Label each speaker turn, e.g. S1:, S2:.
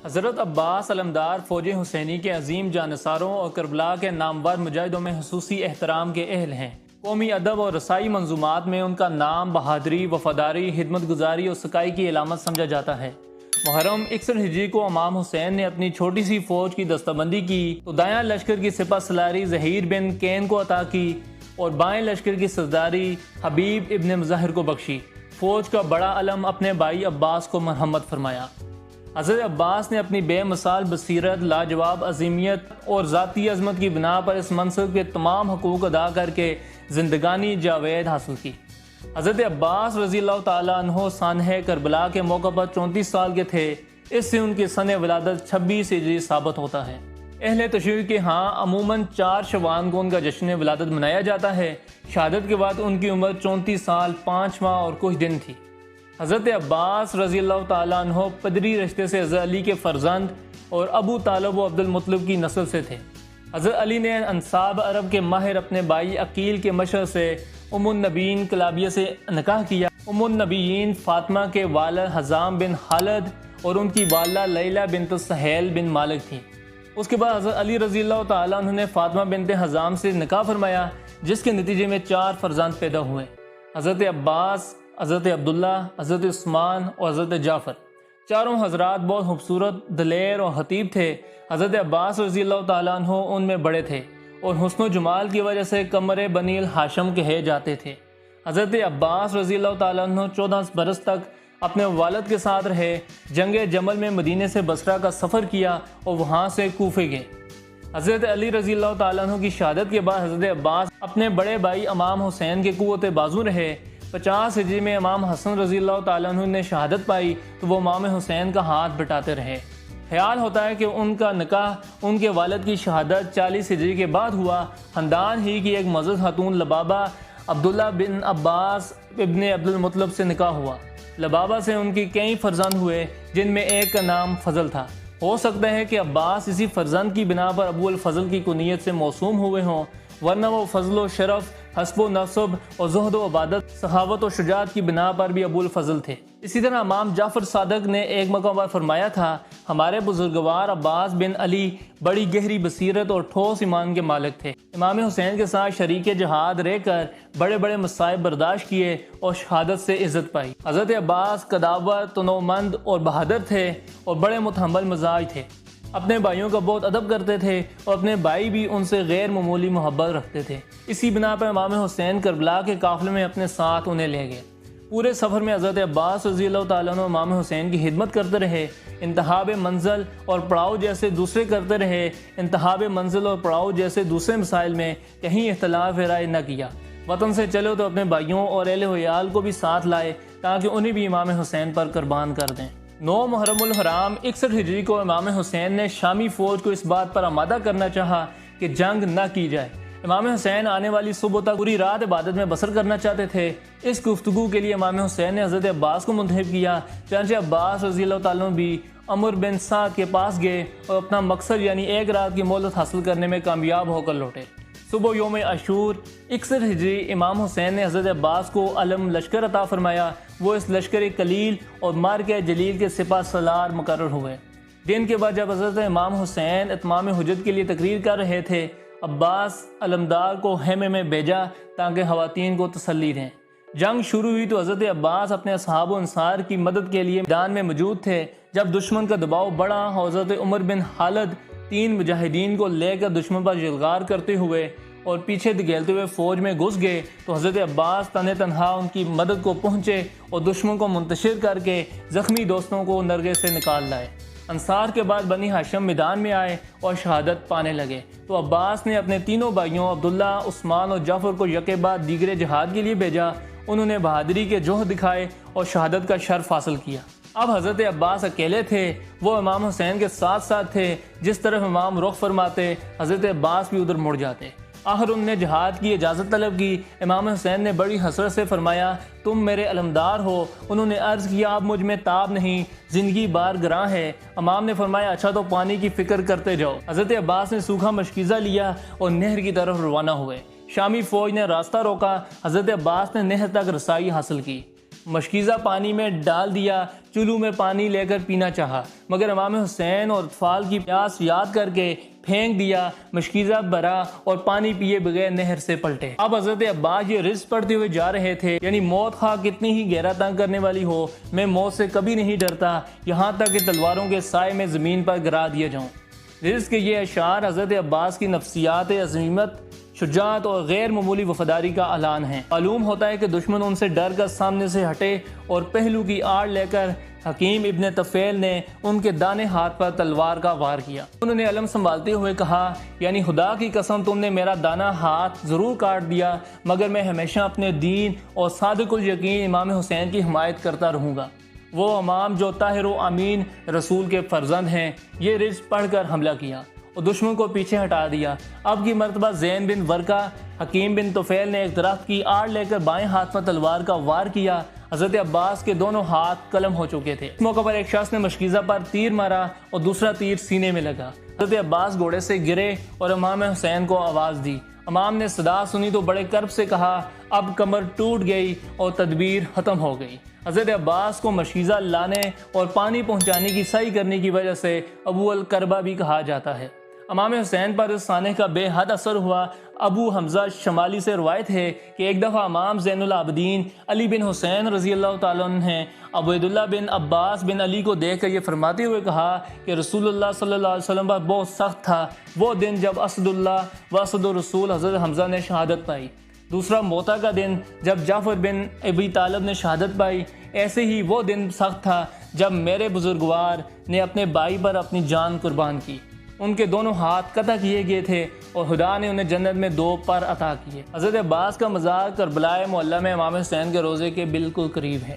S1: حضرت عباس علمدار فوج حسینی کے عظیم جانصاروں اور کربلا کے نامور مجاہدوں میں خصوصی احترام کے اہل ہیں۔ قومی ادب اور رسائی منظومات میں ان کا نام بہادری، وفاداری، خدمت گزاری اور سکائی کی علامت سمجھا جاتا ہے۔ محرم 61 ہجری کو امام حسین نے اپنی چھوٹی سی فوج کی دستہ بندی کی تو دایاں لشکر کی سپہ سالاری ظہیر بن کین کو عطا کی اور بائیں لشکر کی سرداری حبیب ابن مظاہر کو بخشی۔ فوج کا بڑا علم اپنے بھائی عباس کو مرحمت فرمایا۔ حضرت عباس نے اپنی بے مثال بصیرت، لاجواب عظیمیت اور ذاتی عظمت کی بنا پر اس منصب کے تمام حقوق ادا کر کے زندگانی جاوید حاصل کی۔ حضرت عباس رضی اللہ تعالیٰ عنہ سانحہ کربلا کے موقع پر 34 سال کے تھے۔ اس سے ان کی سن ولادت 26 ہجری ثابت ہوتا ہے۔ اہل تشیع کے ہاں عموماً 4 شعبان کو ان کا جشن ولادت منایا جاتا ہے۔ شہادت کے بعد ان کی عمر 34 سال 5 ماہ اور کچھ دن تھی۔ حضرت عباس رضی اللہ تعالیٰ عنہ پدری رشتے سے حضرت علی کے فرزند اور ابو طالب و عبد المطلب کی نسل سے تھے۔ حضرت علی نے انصاب عرب کے ماہر اپنے بھائی عقیل کے مشر سے ام النبیین کلابیہ سے نکاح کیا۔ ام النبیین فاطمہ کے والد حزام بن خالد اور ان کی والدہ لیلہ بنت سہیل بن مالک تھیں۔ اس کے بعد حضرت علی رضی اللہ تعالیٰ عنہ نے فاطمہ بنت حزام سے نکاح فرمایا، جس کے نتیجے میں 4 فرزند پیدا ہوئے: حضرت عباس، حضرت عبداللہ، حضرت عثمان اور حضرت جعفر۔ چاروں حضرات بہت خوبصورت، دلیر اور خطیب تھے۔ حضرت عباس رضی اللہ تعالیٰ عنہ ان میں بڑے تھے اور حسن و جمال کی وجہ سے قمر بنی الہاشم کہے جاتے تھے۔ حضرت عباس رضی اللہ تعالیٰ عنہ 14 برس تک اپنے والد کے ساتھ رہے۔ جنگ جمل میں مدینے سے بصرہ کا سفر کیا اور وہاں سے کوفے گئے۔ حضرت علی رضی اللہ تعالیٰ عنہ کی شہادت کے بعد حضرت عباس اپنے بڑے بھائی امام حسین کے قوت بازو رہے۔ 50 ہجری میں امام حسن رضی اللہ تعالیٰ عنہ نے شہادت پائی تو وہ امام حسین کا ہاتھ بٹاتے رہے۔ خیال ہوتا ہے کہ ان کا نکاح ان کے والد کی شہادت 40 ہجری کے بعد ہوا۔ خاندان ہی کی ایک معزز خاتون لبابہ عبداللہ بن عباس ابن عبد المطلب سے نکاح ہوا۔ لبابہ سے ان کی کئی فرزند ہوئے، جن میں ایک کا نام فضل تھا۔ ہو سکتا ہے کہ عباس اسی فرزند کی بنا پر ابو الفضل کی کنیت سے موسوم ہوئے ہوں، ورنہ وہ فضل و شرف، حسب و نسب اور زہد و عبادت، سخاوت و شجاعت کی بنا پر بھی ابو الفضل تھے۔ اسی طرح امام جعفر صادق نے ایک موقع پر فرمایا تھا، ہمارے بزرگوار عباس بن علی بڑی گہری بصیرت اور ٹھوس ایمان کے مالک تھے۔ امام حسین کے ساتھ شریک جہاد رہ کر بڑے بڑے مصائب برداشت کیے اور شہادت سے عزت پائی۔ حضرت عباس قداور، تنومند اور بہادر تھے اور بڑے متحمل مزاج تھے۔ اپنے بھائیوں کا بہت ادب کرتے تھے اور اپنے بھائی بھی ان سے غیر معمولی محبت رکھتے تھے۔ اسی بنا پر امام حسین کربلا کے قافلے میں اپنے ساتھ انہیں لے گئے۔ پورے سفر میں حضرت عباس رضی اللہ تعالیٰ عنہ امام حسین کی خدمت کرتے رہے۔ انتخاب منزل اور پڑاؤ جیسے دوسرے کرتے رہے۔ انتخاب منزل اور پڑاؤ جیسے دوسرے مسائل میں کہیں اختلاف رائے نہ کیا۔ وطن سے چلو تو اپنے بھائیوں اور اہل ویال کو بھی ساتھ لائے تاکہ انہیں بھی امام حسین پر قربان کر دیں۔ 9 محرم الحرام 61 ہجری کو امام حسین نے شامی فوج کو اس بات پر آمادہ کرنا چاہا کہ جنگ نہ کی جائے۔ امام حسین آنے والی صبح تک پوری رات عبادت میں بسر کرنا چاہتے تھے۔ اس گفتگو کے لیے امام حسین نے حضرت عباس کو منتخب کیا۔ چنانچہ عباس رضی اللہ تعالیٰ عنہ بھی عمر بن سعد کے پاس گئے اور اپنا مقصد یعنی 1 رات کی مہلت حاصل کرنے میں کامیاب ہو کر لوٹے۔ صبح یوم عاشور 61 ہجری امام حسین نے حضرت عباس کو علم لشکر عطا فرمایا۔ وہ اس لشکر قلیل اور مارکہ جلیل کے سپہ سالار مقرر ہوئے۔ دن کے بعد جب حضرت امام حسین اتمام حجت کے لیے تقریر کر رہے تھے، عباس علمدار کو خیمے میں بھیجا تاکہ خواتین کو تسلی دیں۔ جنگ شروع ہوئی تو حضرت عباس اپنے اصحاب و انصار کی مدد کے لیے میدان میں موجود تھے۔ جب دشمن کا دباؤ بڑھا، حضرت عمر بن خالد 3 مجاہدین کو لے کر دشمن پر جلغار کرتے ہوئے اور پیچھے دھکیلتے ہوئے فوج میں گھس گئے تو حضرت عباس تنہا ان کی مدد کو پہنچے اور دشمن کو منتشر کر کے زخمی دوستوں کو نرغے سے نکال لائے۔ انصار کے بعد بنی ہاشم میدان میں آئے اور شہادت پانے لگے تو عباس نے اپنے تینوں بھائیوں عبداللہ، عثمان اور جعفر کو یکے بعد دیگر جہاد کے لیے بھیجا۔ انہوں نے بہادری کے جوہر دکھائے اور شہادت کا شرف حاصل کیا۔ اب حضرت عباس اکیلے تھے، وہ امام حسین کے ساتھ ساتھ تھے۔ جس طرف امام رخ فرماتے حضرت عباس بھی ادھر مڑ جاتے۔ آخر انہوں نے جہاد کی اجازت طلب کی۔ امام حسین نے بڑی حسرت سے فرمایا، تم میرے علمدار ہو۔ انہوں نے عرض کیا، اب مجھ میں تاب نہیں، زندگی بار گراں ہے۔ امام نے فرمایا، اچھا تو پانی کی فکر کرتے جاؤ۔ حضرت عباس نے سوکھا مشکیزہ لیا اور نہر کی طرف روانہ ہوئے۔ شامی فوج نے راستہ روکا۔ حضرت عباس نے نہر تک رسائی حاصل کی۔ مشکیزہ پانی میں ڈال دیا، چلو میں پانی لے کر پینا چاہا، مگر امام حسین اور اطفال کی پیاس یاد کر کے پھینک دیا، مشکیزہ بھرا اور پانی پیے بغیر نہر سے پلٹے۔ اب حضرت عباس یہ رزق پڑھتے ہوئے جا رہے تھے، یعنی موت خواہ کتنی ہی گہرا تنگ کرنے والی ہو، میں موت سے کبھی نہیں ڈرتا، یہاں تک کہ تلواروں کے سائے میں زمین پر گرا دیا جاؤں۔ رزق کے یہ اشعار حضرت عباس کی نفسیات عظیمت، شجاعت اور غیر معمولی وفاداری کا اعلان ہے۔ معلوم ہوتا ہے کہ دشمن ان سے ڈر کر سامنے سے ہٹے اور پہلو کی آڑ لے کر حکیم ابن طفیل نے ان کے دانے ہاتھ پر تلوار کا وار کیا۔ انہوں نے علم سنبھالتے ہوئے کہا، یعنی خدا کی قسم تم نے میرا دانا ہاتھ ضرور کاٹ دیا، مگر میں ہمیشہ اپنے دین اور صادق الیقین امام حسین کی حمایت کرتا رہوں گا، وہ امام جو طاہر و امین رسول کے فرزند ہیں۔ یہ رزق پڑھ کر حملہ کیا اور دشمن کو پیچھے ہٹا دیا۔ اب کی مرتبہ زین بن ورقہ، حکیم بن طفیل نے ایک درخت کی آڑ لے کر بائیں ہاتھ پر تلوار کا وار کیا۔ حضرت عباس کے دونوں ہاتھ قلم ہو چکے تھے۔ اس موقع پر ایک شخص نے مشکیزہ پر تیر مارا اور دوسرا تیر سینے میں لگا۔ حضرت عباس گھوڑے سے گرے اور امام حسین کو آواز دی۔ امام نے صدا سنی تو بڑے کرب سے کہا، اب کمر ٹوٹ گئی اور تدبیر ختم ہو گئی۔ حضرت عباس کو مشکیزہ لانے اور پانی پہنچانے کی سعی کرنے کی وجہ سے ابو الکربہ بھی کہا جاتا ہے۔ امام حسین پر اس سانحے کا بے حد اثر ہوا۔ ابو حمزہ شمالی سے روایت ہے کہ ایک دفعہ امام زین العابدین علی بن حسین رضی اللہ تعالیٰ عنہ نے عبیداللہ بن عباس بن علی کو دیکھ کر یہ فرماتے ہوئے کہا کہ رسول اللہ صلی اللہ علیہ وسلم پر بہت سخت تھا وہ دن جب اسد اللہ و اسد الرسول حضرت حمزہ نے شہادت پائی، دوسرا موتا کا دن جب جعفر بن ابی طالب نے شہادت پائی، ایسے ہی وہ دن سخت تھا جب میرے بزرگوار نے اپنے بھائی پر اپنی جان قربان کی۔ ان کے دونوں ہاتھ قطع کیے گئے تھے اور خدا نے انہیں جنت میں 2 پر عطا کیے۔ حضرت عباس کا مزار کربلا معلیٰ میں امام حسین کے روضے کے بالکل قریب ہے۔